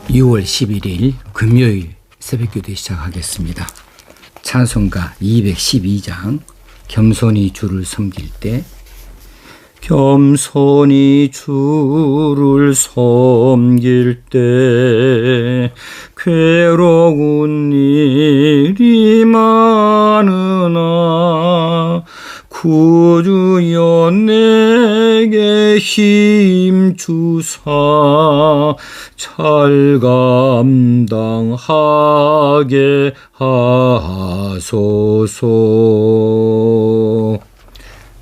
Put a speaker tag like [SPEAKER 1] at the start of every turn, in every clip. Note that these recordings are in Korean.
[SPEAKER 1] 6월 11일 금요일 새벽기도 시작하겠습니다. 찬송가 212장 겸손히 주를 섬길 때 겸손히 주를 섬길 때 괴로운 일이 많으나 구주여 내게 힘 주사 잘 감당하게 하소서.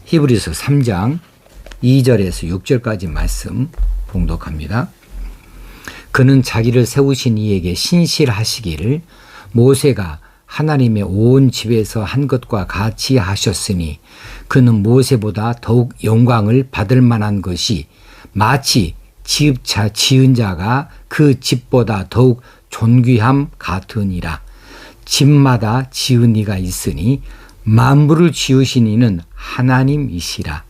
[SPEAKER 1] 히브리서 3장 2절에서 6절까지 말씀 봉독합니다. 그는 자기를 세우신 이에게 신실하시기를 모세가 하나님의 온 집에서 한 것과 같이 하셨으니 그는 모세보다 더욱 영광을 받을 만한 것이 마치 지읍차 지은 자가 그 집보다 더욱 존귀함 같으니라. 집마다 지은 이가 있으니 만물을 지으신 이는 하나님이시라.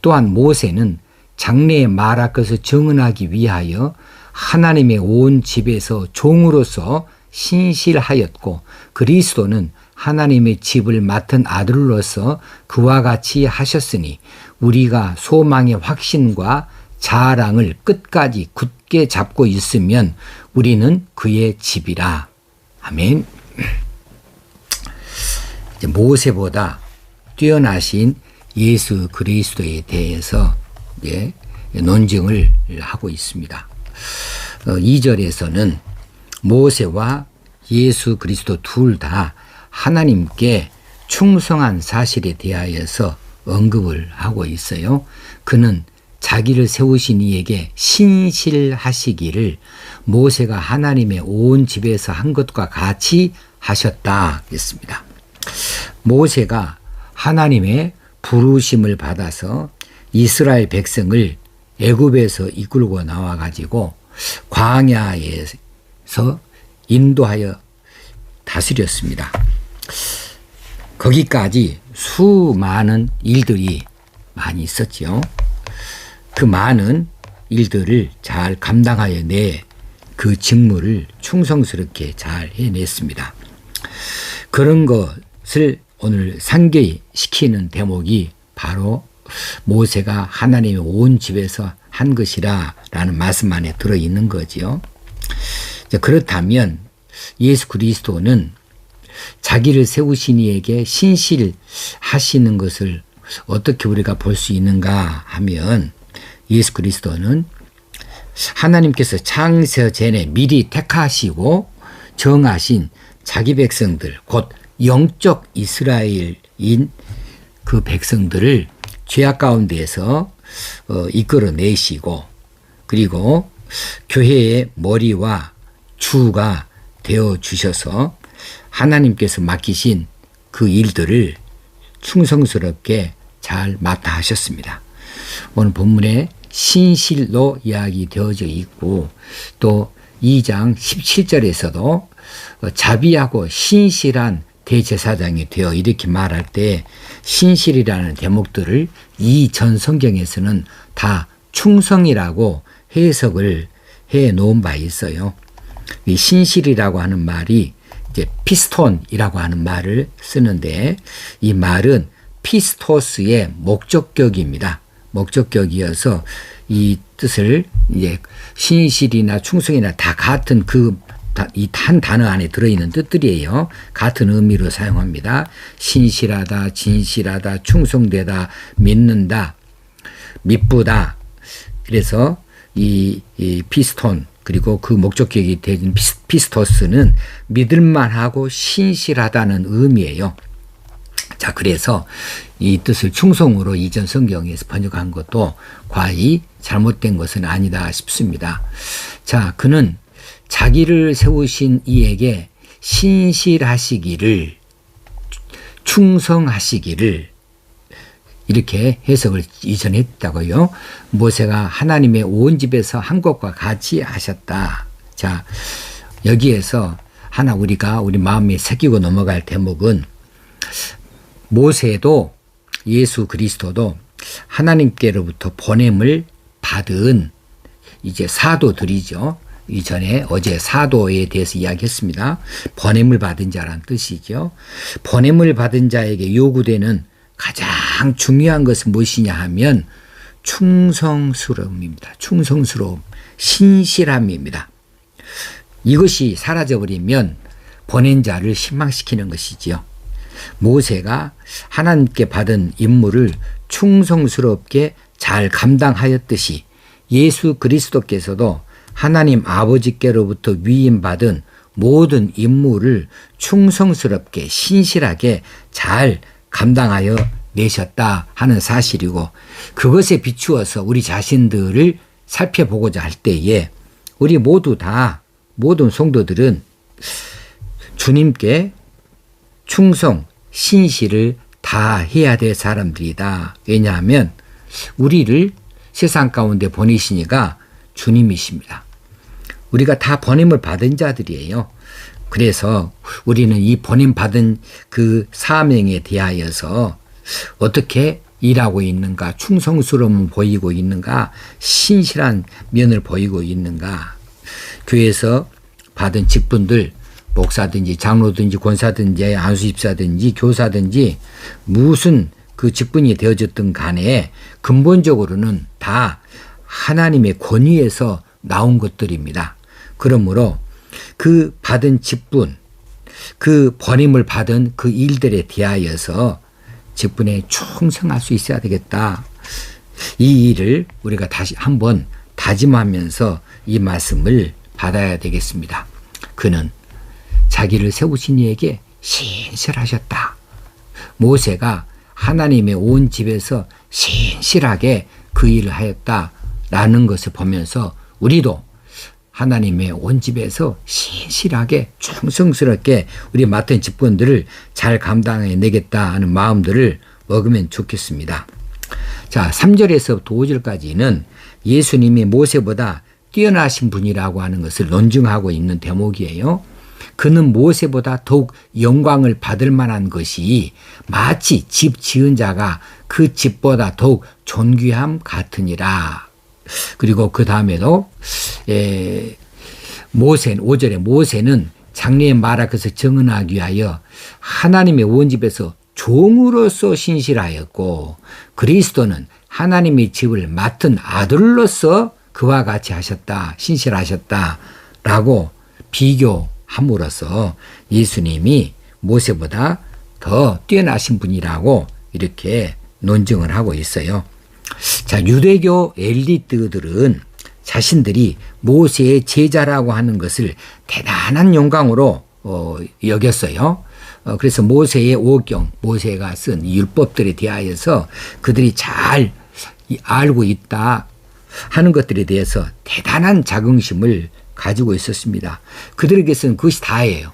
[SPEAKER 1] 또한 모세는 장래에 말할 것을 증언하기 위하여 하나님의 온 집에서 종으로서 신실하였고 그리스도는 하나님의 집을 맡은 아들로서 그와 같이 하셨으니 우리가 소망의 확신과 자랑을 끝까지 굳게 잡고 있으면 우리는 그의 집이라. 아멘. 모세보다 뛰어나신 예수 그리스도에 대해서 논증을 하고 있습니다. 2절에서는 모세와 예수 그리스도 둘 다 하나님께 충성한 사실에 대하여서 언급을 하고 있어요. 그는 자기를 세우신 이에게 신실하시기를 모세가 하나님의 온 집에서 한 것과 같이 하셨다 했습니다. 모세가 하나님의 부르심을 받아서 이스라엘 백성을 애굽에서 이끌고 나와 가지고 광야에서 인도하여 다스렸습니다. 거기까지 수많은 일들이 많이 있었죠. 그 많은 일들을 잘 감당하여 그 직무를 충성스럽게 잘 해냈습니다. 그런 것을 오늘 상기시키는 대목이 바로 모세가 하나님의 온 집에서 한 것이라 라는 말씀 안에 들어있는 거지요. 그렇다면 예수 그리스도는 자기를 세우신 이에게 신실하시는 것을 어떻게 우리가 볼 수 있는가 하면 예수 그리스도는 하나님께서 창세 전에 미리 택하시고 정하신 자기 백성들 곧 영적 이스라엘인 그 백성들을 죄악 가운데에서 이끌어내시고 그리고 교회의 머리와 주가 되어 주셔서 하나님께서 맡기신 그 일들을 충성스럽게 잘 맡아 하셨습니다. 오늘 본문에 신실로 이야기 되어져 있고 또 2장 17절에서도 자비하고 신실한 대제사장이 되어 이렇게 말할 때 신실이라는 대목들을 이 전 성경에서는 다 충성이라고 해석을 해 놓은 바 있어요. 이 신실이라고 하는 말이 이제 피스톤이라고 하는 말을 쓰는데 이 말은 피스토스의 목적격입니다. 목적격이어서 이 뜻을 이제 신실이나 충성이나 다 같은 이 한 단어 안에 들어있는 뜻들이에요. 같은 의미로 사용합니다. 신실하다, 진실하다, 충성되다, 믿는다, 미쁘다. 그래서 이 피스톤 그리고 그 목적격이 되는 피스토스는 믿을만하고 신실하다는 의미예요. 자, 그래서 이 뜻을 충성으로 이전 성경에서 번역한 것도 과히 잘못된 것은 아니다 싶습니다. 자, 그는 자기를 세우신 이에게 신실하시기를 충성하시기를 이렇게 해석을 이전에 했다고요. 모세가 하나님의 온 집에서 한 것과 같이 하셨다. 자, 여기에서 하나 우리가 우리 마음에 새기고 넘어갈 대목은 모세도 예수 그리스도도 하나님께로부터 보냄을 받은 이제 사도들이죠. 이전에 어제 사도에 대해서 이야기했습니다. 번냄을 받은 자란 뜻이죠. 번냄을 받은 자에게 요구되는 가장 중요한 것은 무엇이냐 하면 충성스러움입니다. 충성스러움, 신실함입니다. 이것이 사라져버리면 보낸 자를 실망시키는 것이지요. 모세가 하나님께 받은 임무를 충성스럽게 잘 감당하였듯이 예수 그리스도께서도 하나님 아버지께로부터 위임받은 모든 임무를 충성스럽게 신실하게 잘 감당하여 내셨다 하는 사실이고, 그것에 비추어서 우리 자신들을 살펴보고자 할 때에 우리 모두 다, 모든 성도들은 주님께 충성, 신실을 다 해야 될 사람들이다. 왜냐하면 우리를 세상 가운데 보내시니가 주님이십니다. 우리가 다 보냄을 받은 자들이에요. 그래서 우리는 이 보냄 받은 그 사명에 대하여서 어떻게 일하고 있는가, 충성스러움을 보이고 있는가, 신실한 면을 보이고 있는가. 교회에서 받은 직분들, 목사든지 장로든지 권사든지 안수집사든지 교사든지 무슨 그 직분이 되어졌든 간에 근본적으로는 다 하나님의 권위에서 나온 것들입니다. 그러므로 그 받은 직분, 그 번임을 받은 그 일들에 대하여서 직분에 충성할 수 있어야 되겠다. 이 일을 우리가 다시 한번 다짐하면서 이 말씀을 받아야 되겠습니다. 그는 자기를 세우신 이에게 신실하셨다. 모세가 하나님의 온 집에서 신실하게 그 일을 하였다라는 것을 보면서 우리도 하나님의 온 집에서 신실하게 충성스럽게 우리 맡은 직분들을 잘 감당해 내겠다 하는 마음들을 먹으면 좋겠습니다. 자, 3절에서부터 5절까지는 예수님이 모세보다 뛰어나신 분이라고 하는 것을 논증하고 있는 대목이에요. 그는 모세보다 더욱 영광을 받을 만한 것이 마치 집 지은 자가 그 집보다 더욱 존귀함 같으니라. 그리고 그 다음에도 모세는 5절에 모세는 장래의 말하것을 증언하기 위하여 하나님의 온 집에서 종으로서 신실하였고 그리스도는 하나님의 집을 맡은 아들로서 그와 같이 하셨다, 신실하셨다라고 비교함으로써 예수님이 모세보다 더 뛰어나신 분이라고 이렇게 논증을 하고 있어요. 자, 유대교 엘리트들은 자신들이 모세의 제자라고 하는 것을 대단한 영광으로 여겼어요. 그래서 모세의 오경, 모세가 쓴 율법들에 대하여서 그들이 잘 알고 있다 하는 것들에 대해서 대단한 자긍심을 가지고 있었습니다. 그들에게서는 그것이 다예요.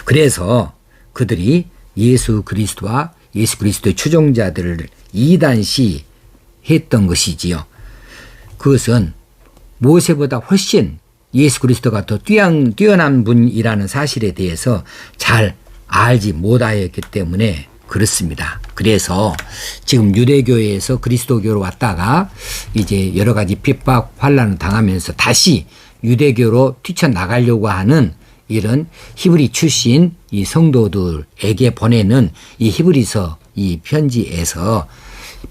[SPEAKER 1] 그래서 그들이 예수 그리스도와 예수 그리스도의 추종자들을 이단시 했던 것이지요. 그것은 모세보다 훨씬 예수 그리스도가 더 뛰어난 분이라는 사실에 대해서 잘 알지 못하였기 때문에 그렇습니다. 그래서 지금 유대교에서 그리스도교로 왔다가 이제 여러 가지 핍박, 환난을 당하면서 다시 유대교로 뛰쳐나가려고 하는 이런 히브리 출신 이 성도들에게 보내는 이 히브리서 이 편지에서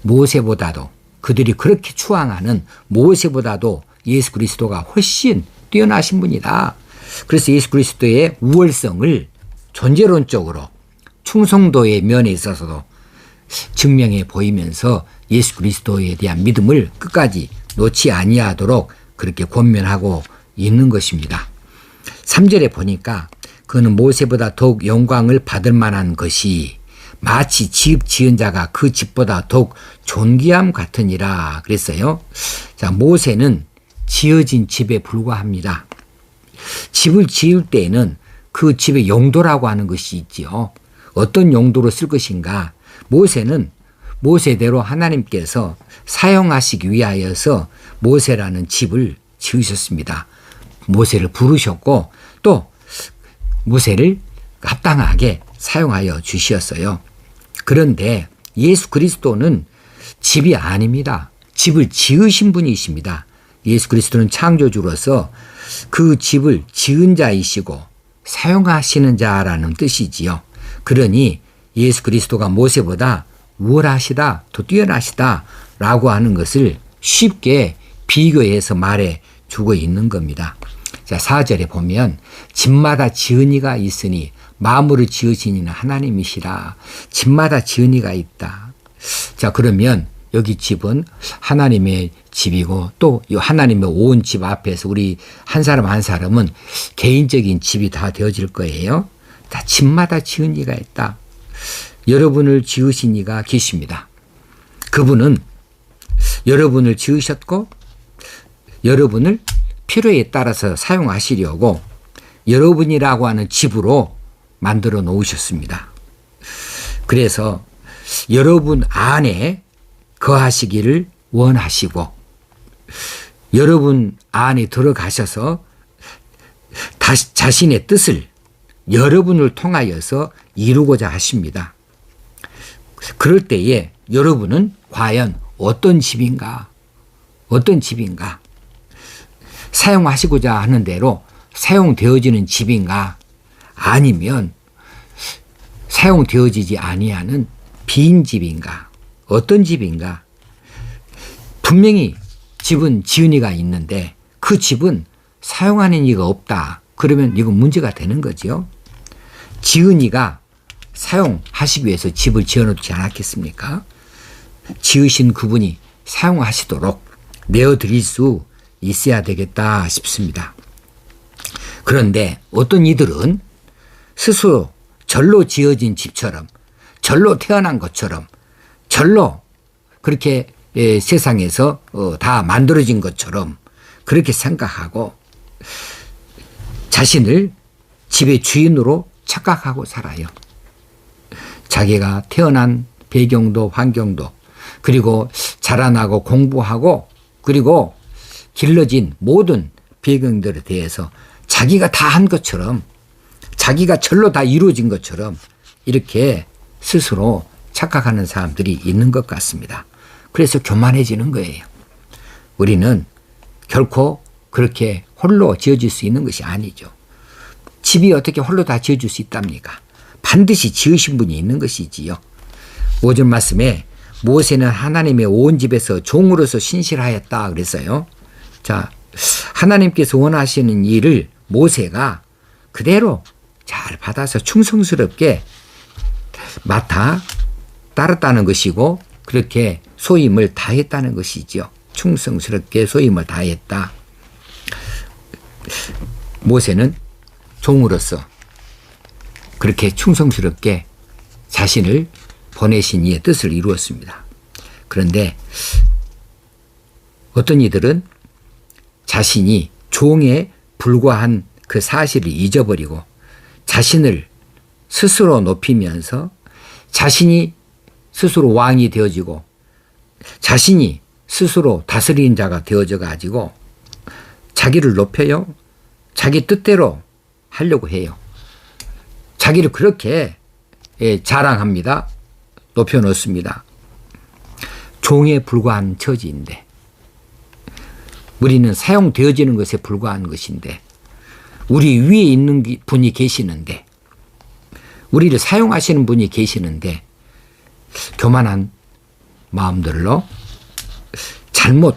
[SPEAKER 1] 모세보다도 그들이 그렇게 추앙하는 모세보다도 예수 그리스도가 훨씬 뛰어나신 분이다. 그래서 예수 그리스도의 우월성을 존재론적으로 충성도의 면에 있어서도 증명해 보이면서 예수 그리스도에 대한 믿음을 끝까지 놓지 아니하도록 그렇게 권면하고 있는 것입니다. 3절에 보니까 그는 모세보다 더욱 영광을 받을 만한 것이 마치 집 지은 자가 그 집보다 더욱 존귀함 같으니라 그랬어요. 자, 모세는 지어진 집에 불과합니다. 집을 지을 때에는 그 집의 용도라고 하는 것이 있지요. 어떤 용도로 쓸 것인가. 모세는 모세대로 하나님께서 사용하시기 위하여서 모세라는 집을 지으셨습니다. 모세를 부르셨고 또 모세를 합당하게 사용하여 주셨어요. 그런데 예수 그리스도는 집이 아닙니다. 집을 지으신 분이십니다. 예수 그리스도는 창조주로서 그 집을 지은 자이시고 사용하시는 자라는 뜻이지요. 그러니 예수 그리스도가 모세보다 우월하시다, 더 뛰어나시다 라고 하는 것을 쉽게 비교해서 말해 주고 있는 겁니다. 자, 4절에 보면 집마다 지은 이가 있으니 만물을 지으신 이는 하나님이시라. 집마다 지은 이가 있다. 자, 그러면 여기 집은 하나님의 집이고 또 이 하나님의 온 집 앞에서 우리 한 사람 한 사람은 개인적인 집이 다 되어질 거예요. 다 집마다 지은 이가 있다. 여러분을 지으신 이가 계십니다. 그분은 여러분을 지으셨고 여러분을 필요에 따라서 사용하시려고 여러분이라고 하는 집으로 만들어 놓으셨습니다. 그래서 여러분 안에 거하시기를 원하시고 여러분 안에 들어가셔서 자신의 뜻을 여러분을 통하여서 이루고자 하십니다. 그럴 때에 여러분은 과연 어떤 집인가? 어떤 집인가? 사용하시고자 하는 대로 사용되어지는 집인가? 아니면 사용되어지지 아니하는 빈 집인가? 어떤 집인가? 분명히 집은 지은 이가 있는데 그 집은 사용하는 이가 없다. 그러면 이건 문제가 되는 거죠. 지은 이가 사용하시기 위해서 집을 지어놓지 않았겠습니까? 지으신 그분이 사용하시도록 내어드릴 수 있어야 되겠다 싶습니다. 그런데 어떤 이들은 스스로 절로 지어진 집처럼 절로 태어난 것처럼 절로 그렇게 세상에서 다 만들어진 것처럼 그렇게 생각하고 자신을 집의 주인으로 착각하고 살아요. 자기가 태어난 배경도 환경도 그리고 자라나고 공부하고 그리고 길러진 모든 배경들에 대해서 자기가 다 한 것처럼 자기가 절로 다 이루어진 것처럼 이렇게 스스로 착각하는 사람들이 있는 것 같습니다. 그래서 교만해지는 거예요. 우리는 결코 그렇게 홀로 지어질 수 있는 것이 아니죠. 집이 어떻게 홀로 다 지어줄 수 있답니까? 반드시 지으신 분이 있는 것이지요. 5절 말씀에 모세는 하나님의 온 집에서 종으로서 신실하였다 그랬어요. 자, 하나님께서 원하시는 일을 모세가 그대로 잘 받아서 충성스럽게 맡아 따랐다는 것이고 그렇게 소임을 다했다는 것이죠. 충성스럽게 소임을 다했다. 모세는 종으로서 그렇게 충성스럽게 자신을 보내신 이의 뜻을 이루었습니다. 그런데 어떤 이들은 자신이 종에 불과한 그 사실을 잊어버리고 자신을 스스로 높이면서 자신이 스스로 왕이 되어지고 자신이 스스로 다스리는 자가 되어져 가지고 자기를 높여요. 자기 뜻대로 하려고 해요. 자기를 그렇게 자랑합니다. 높여놓습니다. 종에 불과한 처지인데 우리는 사용되어지는 것에 불과한 것인데 우리 위에 있는 분이 계시는데 우리를 사용하시는 분이 계시는데 교만한 마음들로 잘못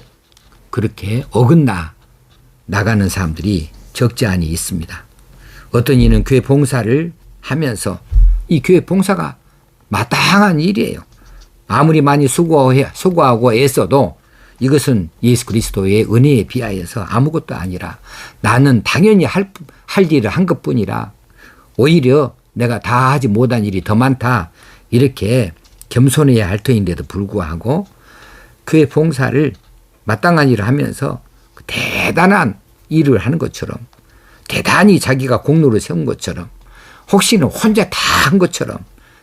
[SPEAKER 1] 그렇게 어긋나 나가는 사람들이 적지 않이 있습니다. 어떤 이는 교회 봉사를 하면서 이 교회 봉사가 마땅한 일이에요. 아무리 많이 수고하고 애써도 이것은 예수 그리스도의 은혜에 비하여서 아무것도 아니라 나는 당연히 할 일을 한 것뿐이라 오히려 내가 다 하지 못한 일이 더 많다. 이렇게 겸손해야 할 터인데도 불구하고 교회 봉사를 마땅한 일을 하면서 대단한 일을 하는 것처럼 대단히 자기가 공로를 세운 것처럼 혹시는 혼자 다 한 것처럼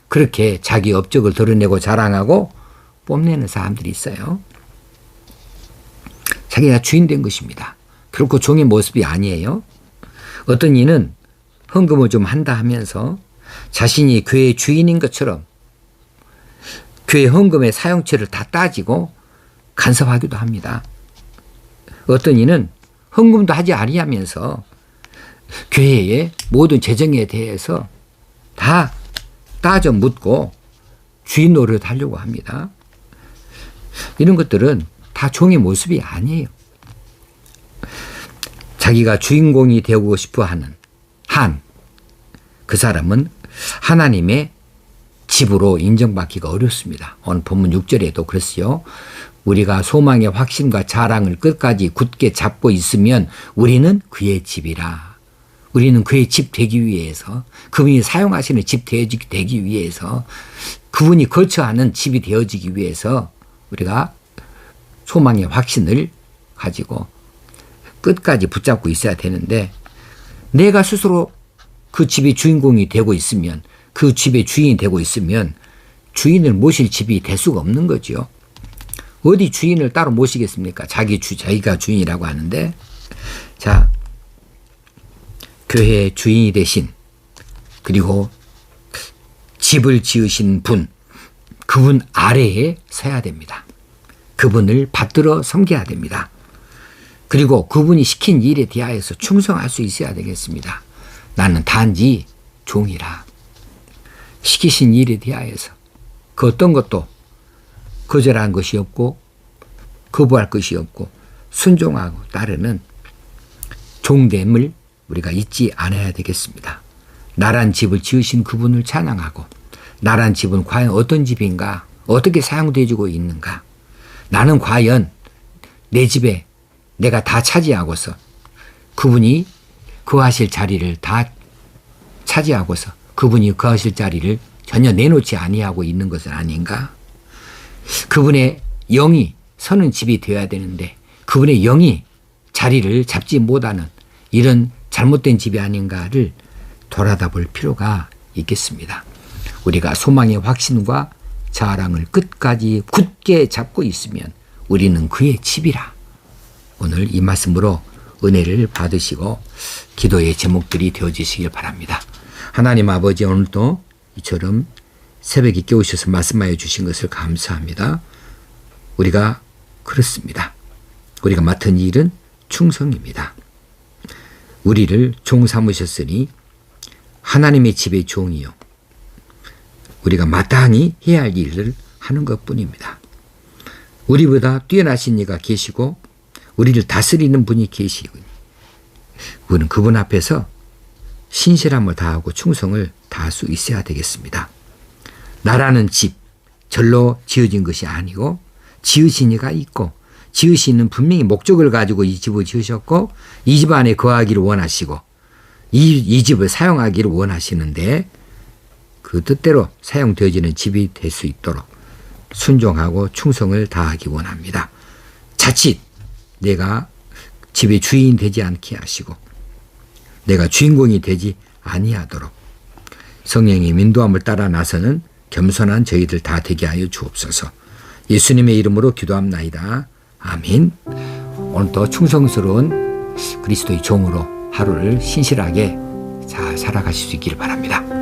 [SPEAKER 1] 그렇게 자기 업적을 드러내고 자랑하고 뽐내는 사람들이 있어요. 자기가 주인 된 것입니다. 결코 종의 모습이 아니에요. 어떤 이는 헌금을 좀 한다 하면서 자신이 교회의 주인인 것처럼 교회 헌금의 사용처를 다 따지고 간섭하기도 합니다. 어떤 이는 헌금도 하지 아니하면서 교회의 모든 재정에 대해서 다 따져 묻고 주인 노릇 하려고 합니다. 이런 것들은 다 종의 모습이 아니에요. 자기가 주인공이 되고 싶어 하는 한 그 사람은 하나님의 집으로 인정받기가 어렵습니다. 오늘 본문 6절에도 그랬어요. 우리가 소망의 확신과 자랑을 끝까지 굳게 잡고 있으면 우리는 그의 집이라. 우리는 그의 집 되기 위해서, 그분이 사용하시는 집 되기 위해서, 그분이 거처하는 집이 되어지기 위해서 우리가 소망의 확신을 가지고 끝까지 붙잡고 있어야 되는데, 내가 스스로 그 집의 주인공이 되고 있으면, 그 집의 주인이 되고 있으면 주인을 모실 집이 될 수가 없는 거죠. 어디 주인을 따로 모시겠습니까? 자기가 주인이라고 하는데. 자, 교회의 주인이 되신, 그리고 집을 지으신 분, 그분 아래에 서야 됩니다. 그분을 받들어 섬겨야 됩니다. 그리고 그분이 시킨 일에 대하여서 충성할 수 있어야 되겠습니다. 나는 단지 종이라. 시키신 일에 대하여서 그 어떤 것도 거절한 것이 없고 거부할 것이 없고 순종하고 따르는 종됨을 우리가 잊지 않아야 되겠습니다. 나란 집을 지으신 그분을 찬양하고, 나란 집은 과연 어떤 집인가, 어떻게 사용되어지고 있는가, 나는 과연 내 집에 내가 다 차지하고서 그분이 거하실 자리를 다 차지하고서 그분이 거하실 자리를 전혀 내놓지 아니하고 있는 것은 아닌가? 그분의 영이 서는 집이 되어야 되는데 그분의 영이 자리를 잡지 못하는 이런 잘못된 집이 아닌가를 돌아다 볼 필요가 있겠습니다. 우리가 소망의 확신과 자랑을 끝까지 굳게 잡고 있으면 우리는 그의 집이라. 오늘 이 말씀으로 은혜를 받으시고 기도의 제목들이 되어지시길 바랍니다. 하나님 아버지, 오늘도 이처럼 새벽에 깨우셔서 말씀하여 주신 것을 감사합니다. 우리가 그렇습니다. 우리가 맡은 일은 충성입니다. 우리를 종 삼으셨으니 하나님의 집의 종이요, 우리가 마땅히 해야 할 일을 하는 것뿐입니다. 우리보다 뛰어나신 이가 계시고 우리를 다스리는 분이 계시군요. 우리는 그분 앞에서 신실함을 다하고 충성을 다할 수 있어야 되겠습니다. 나라는 집, 절로 지어진 것이 아니고 지으신 이가 있고, 지으신 이는 분명히 목적을 가지고 이 집을 지으셨고 이 집 안에 거하기를 원하시고 이 집을 사용하기를 원하시는데, 그 뜻대로 사용되어지는 집이 될 수 있도록 순종하고 충성을 다하기 원합니다. 자칫 내가 집의 주인이 되지 않게 하시고 내가 주인공이 되지 아니하도록 성령의 인도함을 따라 나서는 겸손한 저희들 다 되게 하여 주옵소서. 예수님의 이름으로 기도합나이다. 아멘. 오늘도 충성스러운 그리스도의 종으로 하루를 신실하게 잘 살아가실 수 있기를 바랍니다.